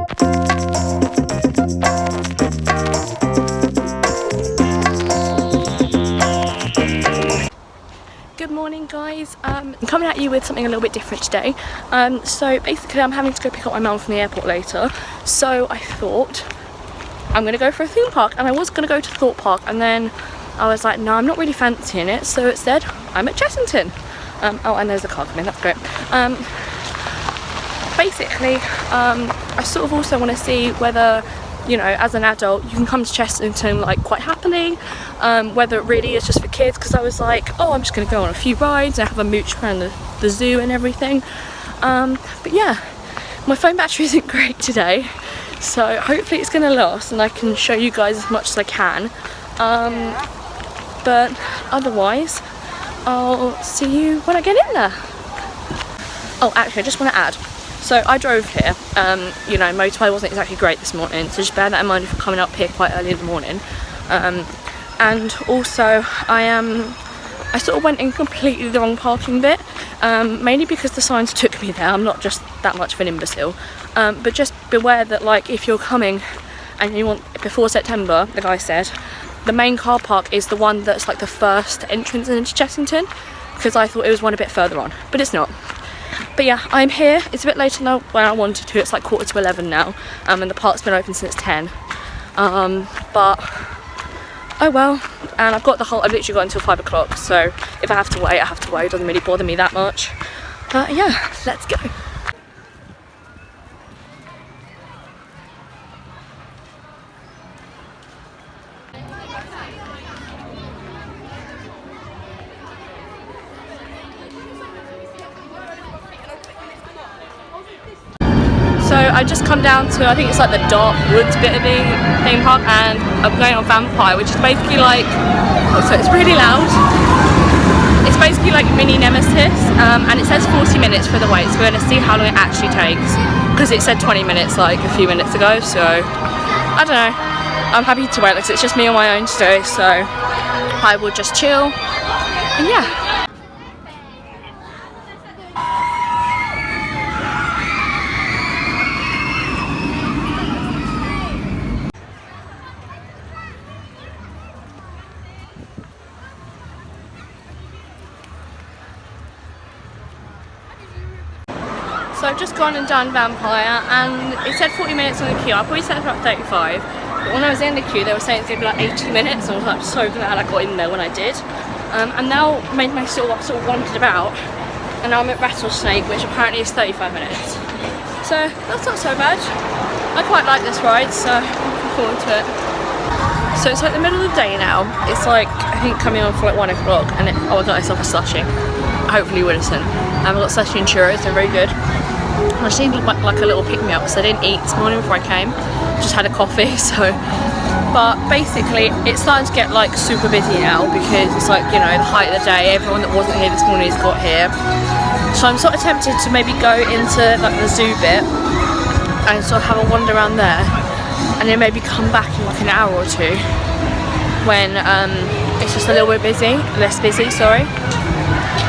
Good morning guys, I'm coming at you with something a little bit different today. So basically I'm having to go pick up my mum from the airport later, so I thought I'm going to go for a theme park, and I was going to go to Thorpe Park, and then I was like, no, I'm not really fancying it, so instead I'm at Chessington. Oh, and there's a car coming, that's great. Basically, I sort of also want to see whether, you know, as an adult you can come to Chessington like quite happily, whether it really is just for kids, because I was like, oh, I'm just going to go on a few rides and have a mooch around the zoo and everything. But yeah, my phone battery isn't great today, so hopefully it's going to last and I can show you guys as much as I can. But otherwise I'll see you when I get in there. Oh, actually I just want to add, so I drove here, you know, motorway wasn't exactly great this morning, so just bear that in mind if you're coming up here quite early in the morning. And also I sort of went in completely the wrong parking bit, mainly because the signs took me there. I'm not just that much of an imbecile, but just beware that, like, if you're coming and you want before September, the guy said, the main car park is the one that's like the first entrance into Chessington, because I thought it was one a bit further on, but it's not. But yeah, I'm here. It's a bit later than when I wanted to. It's like 11:15 now, and the park's been open since 10. But oh well. And I've literally got until 5 o'clock. So if I have to wait, I have to wait. It doesn't really bother me that much. But yeah, let's go. So I just come down to, I think it's like the dark woods bit of the theme park, and I'm going on Vampire, which is basically like, oh, so it's really loud. It's basically like mini Nemesis, and it says 40 minutes for the wait, so we're going to see how long it actually takes, because it said 20 minutes like a few minutes ago, so I don't know. I'm happy to wait, because it's just me on my own today, so I will just chill, and yeah. So I've just gone and done Vampire, and it said 40 minutes on the queue. I probably set it for about 35, but when I was in the queue they were saying it's going to be like 80 minutes, and I was like, so glad I got in there when I did. And now made my sort of wandered about, and now I'm at Rattlesnake, which apparently is 35 minutes. So that's not so bad. I quite like this ride, so I'm looking forward to it. So it's like the middle of the day now. It's like, I think coming on for like 1 o'clock, and oh, I got myself a slushie. Hopefully Williston. I've got slushie and churros, they're very good. I just needed like a little pick-me-up because I didn't eat this morning before I came. Just had a coffee, so. But basically, it's starting to get like super busy now, because it's like, you know, the height of the day. Everyone that wasn't here this morning has got here. So I'm sort of tempted to maybe go into like the zoo bit and sort of have a wander around there, and then maybe come back in like an hour or two when it's just a little bit less busy, sorry.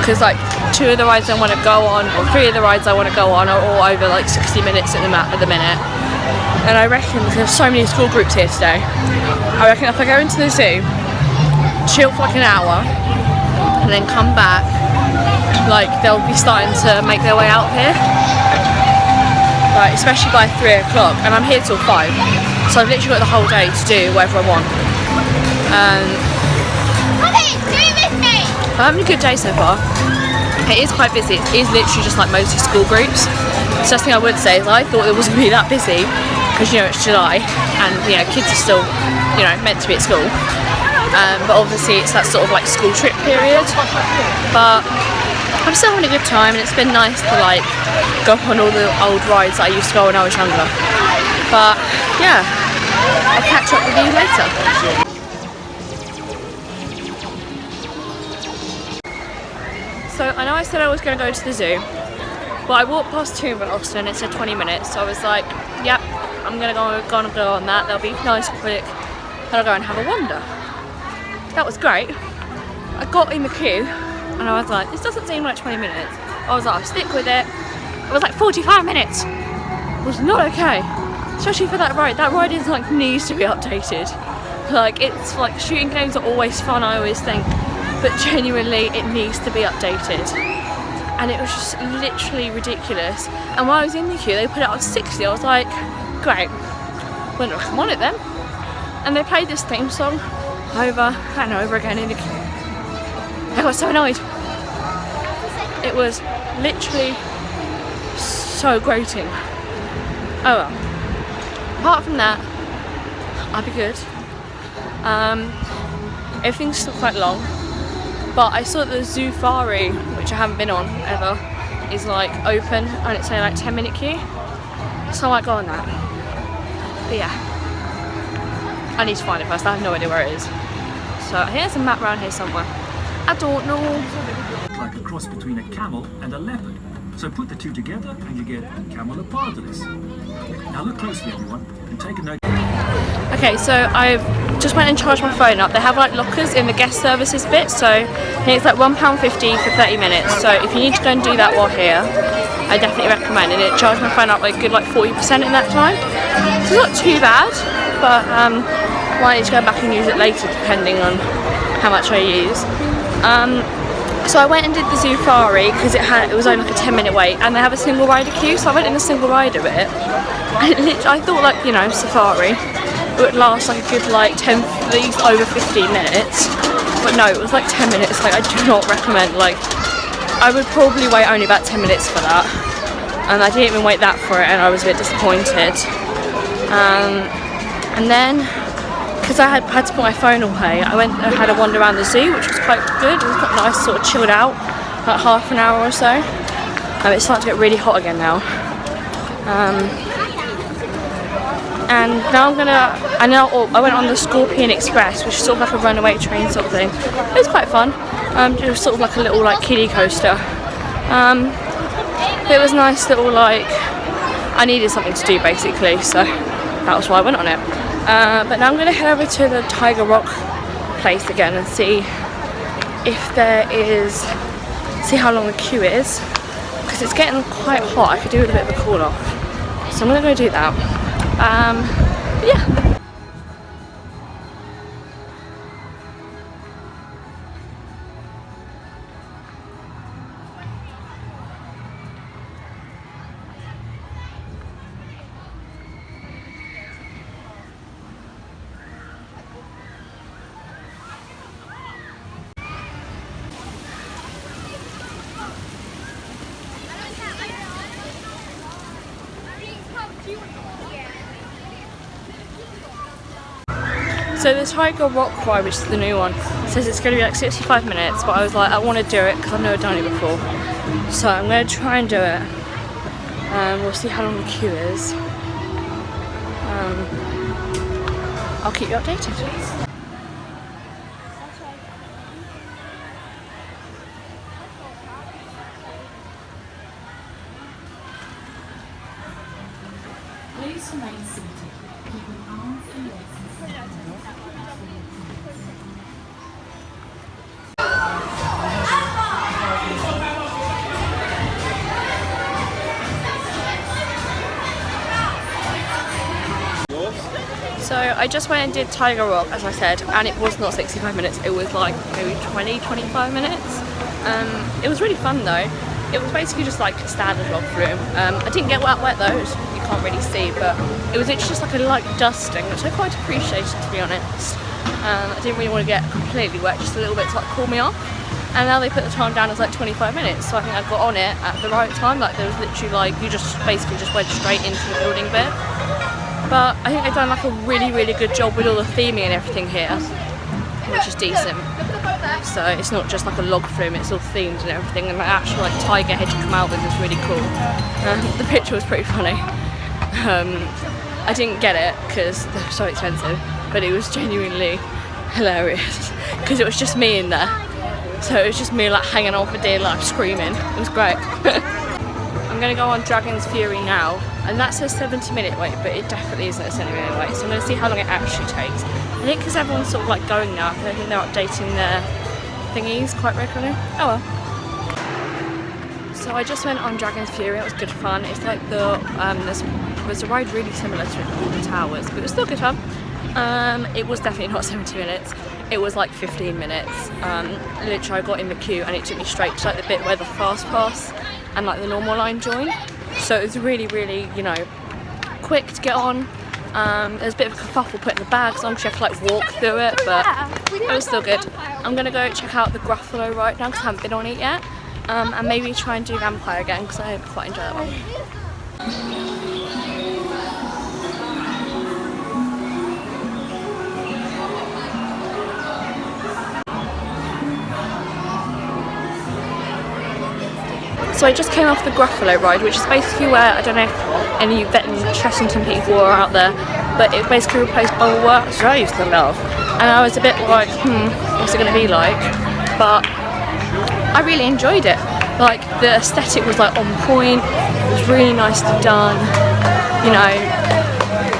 Because like 2 of the rides I want to go on, or 3 of the rides I want to go on, are all over like 60 minutes at the minute. And I reckon, because there's so many school groups here today, I reckon if I go into the zoo, chill for like an hour, and then come back, like they'll be starting to make their way out here. Like, especially by 3 o'clock, and I'm here till 5. So I've literally got the whole day to do whatever I want. I'm having a good day so far. It is quite busy. It is literally just like mostly school groups. So the thing I would say is I thought it wasn't going to be that busy, because, you know, it's July and, you know, kids are still, you know, meant to be at school. But obviously it's that sort of like school trip period. But I'm still having a good time, and it's been nice to like go on all the old rides that I used to go when I was younger. But yeah, I'll catch up with you later. So I know I said I was going to go to the zoo, but I walked past Tomballston and it said 20 minutes, so I was like, yep, I'm going to go on that, that'll be nice and quick, then I'll go and have a wander. That was great. I got in the queue and I was like, this doesn't seem like 20 minutes. I was like, I'll stick with it. It was like 45 minutes. It was not okay. especially for that ride. That ride is like needs to be updated. Like it's like shooting games are always fun, I always think, but genuinely it needs to be updated. And it was just literally ridiculous. And while I was in the queue, they put it up to 60. I was like, great, we're not come on it then. And they played this theme song over and over again in the queue. I got so annoyed. It was literally so grating. Oh well. Apart from that, I'll be good. Everything's still quite long, but I saw that the Zoofari, which I haven't been on ever, is like open and it's only like 10-minute queue, so I might go on that. But yeah, I need to find it first. I have no idea where it is. So I think there's a map around here somewhere. I don't know. Like a cross between a camel and a leopard. So put the two together and you get camelopardalis. Now look closely everyone and take a note. Okay, so I've just went and charged my phone up. They have like lockers in the guest services bit, so I think it's like £1.50 for 30 minutes. So if you need to go and do that while here, I definitely recommend it. It charged my phone up like good like 40% in that time. So it's not too bad, but I might need to go back and use it later depending on how much I use. So I went and did the Zoofari because it was only like a 10-minute wait, and they have a single rider queue, so I went in the single rider bit. And I thought like, you know, safari, it would last like a good like 10, at least over 15 minutes. But no, it was like 10 minutes. Like I do not recommend, like I would probably wait only about 10 minutes for that. And I didn't even wait that for it, and I was a bit disappointed. And then, because I had to put my phone away, I went and had a wander around the zoo, which was quite good. It was quite nice, sort of chilled out, like half an hour or so. It's starting to get really hot again now. And now I went on the Scorpion Express, which is sort of like a runaway train sort of thing. It was quite fun. It was sort of like a little like kiddie coaster. It was nice little like, I needed something to do basically, so that was why I went on it. But now I'm going to head over to the Tiger Rock place again and see if there is, see how long the queue is, because it's getting quite hot. I could do with a bit of a cool off, so I'm going to go do that. But yeah. So the Tiger Rock ride, which is the new one, says it's going to be like 65 minutes, but I was like, I want to do it because I've never done it before. So I'm going to try and do it. We'll see how long the queue is. I'll keep you updated. Please remain seated, keeping arms and legs. So I just went and did Tiger Rock, as I said, and it was not 65 minutes, it was like maybe 20-25 minutes. It was really fun though. It was basically just like a standard log flume. I didn't get wet though, you can't really see, but it was just like a light dusting, which I quite appreciated, to be honest. I didn't really want to get completely wet, just a little bit to like cool me off. And now they put the time down as like 25 minutes, so I think I got on it at the right time. Like there was literally like, you just basically just went straight into the building bit. But I think they've done like a really good job with all the theming and everything here, which is decent. So it's not just like a log flume, it's all themed and everything, and the actual like tiger head you come out with is really cool. The picture was pretty funny. I didn't get it because they're so expensive, but it was genuinely hilarious because it was just me in there. So it was just me like hanging on for dear life screaming. It was great. I'm going to go on Dragon's Fury now, and that says 70-minute wait, but it definitely isn't a 70-minute wait, so I'm going to see how long it actually takes. I think because everyone's sort of like going now, I think they're updating their thingies quite regularly. Oh well. So I just went on Dragon's Fury, it was good fun. It's like the, there's was a ride really similar to all the towers, but it was still good fun. It was definitely not 70 minutes. It was like 15 minutes. Literally I got in the queue and it took me straight to like the bit where the fast pass and like the normal line join. So it was really, really, you know, quick to get on. There's a bit of a kerfuffle putting the bags on because you have to like walk through it, but it was still good. I'm gonna go check out the Gruffalo right now because I haven't been on it yet, and maybe try and do Vampire again because I quite enjoy that one. So I just came off the Gruffalo ride, which is basically where, I don't know if any Chessington people are out there, but it basically replaced Bubbleworks, which I used to love. And I was a bit like, what's it going to be like? But I really enjoyed it. Like, the aesthetic was like on point, it was really nicely done, you know,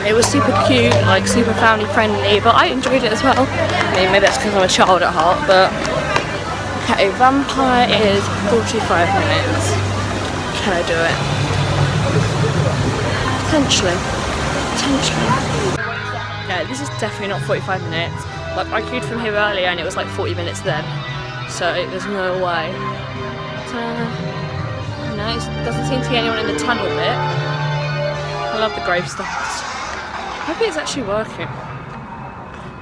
it was super cute, like super family friendly, but I enjoyed it as well. I mean, maybe that's because I'm a child at heart, but... Okay, Vampire is 45 minutes. Can I do it? Potentially. Yeah, this is definitely not 45 minutes. Like, I queued from here earlier and it was like 40 minutes then. So there's no way. No, it doesn't seem to be anyone in the tunnel bit. I love the gravestones. Maybe it's actually working.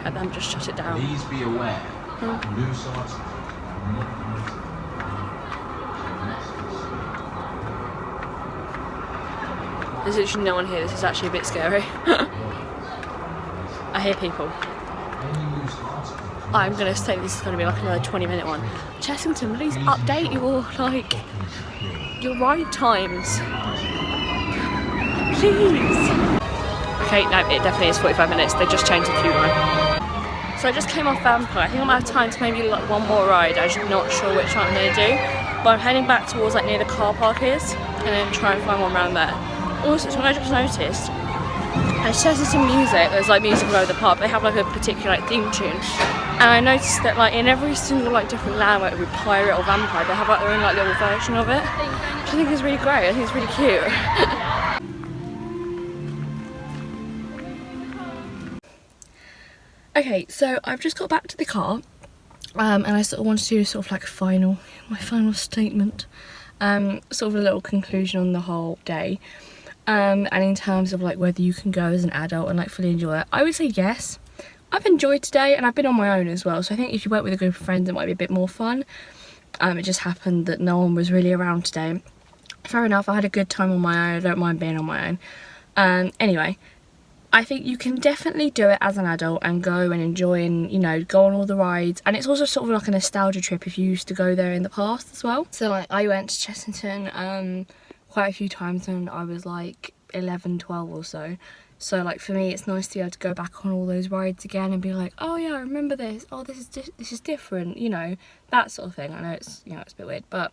Had them just shut it down. Please be aware. New sites. There's literally no one here, this is actually a bit scary. I hear people. I'm going to say this is going to be like another 20-minute one. Chessington, please update your ride times. Please. Okay, no, it definitely is 45 minutes, they just changed the queue line. So I just came off Vampire. I think I might have time to maybe do like one more ride. I'm just not sure which one I'm going to do. But I'm heading back towards like near the car park is, and then try and find one around there. Also, something I just noticed, at Chessington Music, there's like music all over the park, they have like a particular like theme tune. And I noticed that like in every single like different land, whether it be pirate or vampire, they have like their own like little version of it. Which I think is really great, I think it's really cute. Okay, so I've just got back to the car, and I sort of wanted to do sort of like my final statement, sort of a little conclusion on the whole day, and in terms of like whether you can go as an adult and like fully enjoy it. I would say yes. I've enjoyed today, and I've been on my own as well, so I think if you went with a group of friends it might be a bit more fun. It just happened that no one was really around today. Fair enough, I had a good time on my own, I don't mind being on my own. Anyway, I think you can definitely do it as an adult and go and enjoy and, you know, go on all the rides. And it's also sort of like a nostalgia trip if you used to go there in the past as well. So like I went to Chessington quite a few times when I was like 11, 12 or so. So like for me it's nice to be able to go back on all those rides again and be like, oh yeah, I remember this. Oh, this is different, you know, that sort of thing. I know it's, you know, it's a bit weird, but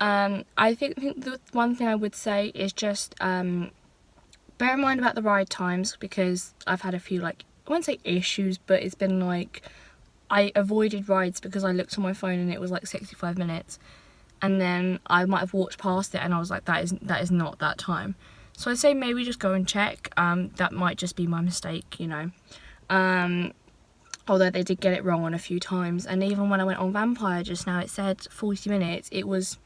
I think the one thing I would say is just bear in mind about the ride times, because I've had a few, like, I won't say issues, but it's been like, I avoided rides because I looked on my phone and it was like 65 minutes. And then I might have walked past it and I was like, that is not that time. So I'd say maybe just go and check. That might just be my mistake, you know. Although they did get it wrong on a few times. And even when I went on Vampire just now, it said 40 minutes. It was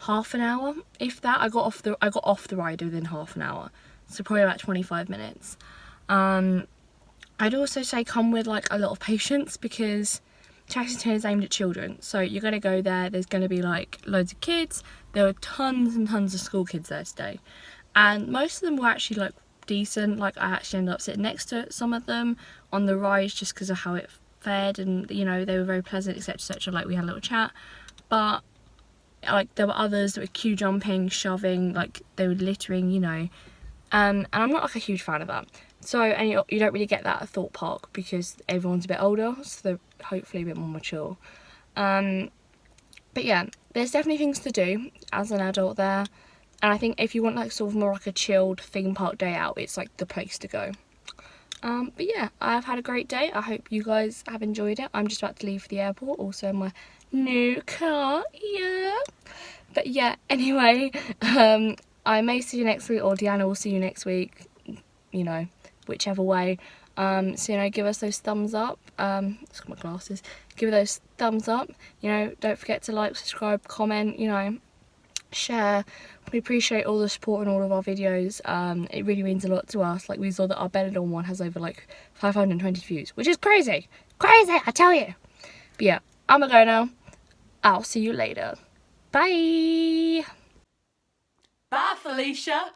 half an hour, if that. I got off the ride within half an hour. So probably about 25 minutes. I'd also say come with like a lot of patience, because Chessington is aimed at children. So you're going to go there, there's going to be like loads of kids. There were tons and tons of school kids there today. And most of them were actually like decent. Like I actually ended up sitting next to some of them on the rides just because of how it fared. And you know, they were very pleasant, etc, etc. Like we had a little chat. But like there were others that were queue jumping, shoving, like they were littering, you know. And I'm not like a huge fan of that. So, and you don't really get that at Thorpe Park because everyone's a bit older, so they're hopefully a bit more mature. But yeah, there's definitely things to do as an adult there. And I think if you want like sort of more like a chilled theme park day out, it's like the place to go. But yeah, I've had a great day. I hope you guys have enjoyed it. I'm just about to leave for the airport, also in my new car, yeah. But yeah, anyway, I may see you next week, or Deanna will see you next week, you know, whichever way. So, you know, give us those thumbs up. Let's got my glasses. Give those thumbs up. You know, don't forget to like, subscribe, comment, you know, share. We appreciate all the support on all of our videos. It really means a lot to us. Like, we saw that our Benidorm one has over like 520 views, which is crazy. Crazy, I tell you. But yeah, I'm gonna go now. I'll see you later. Bye. Bye, Felicia.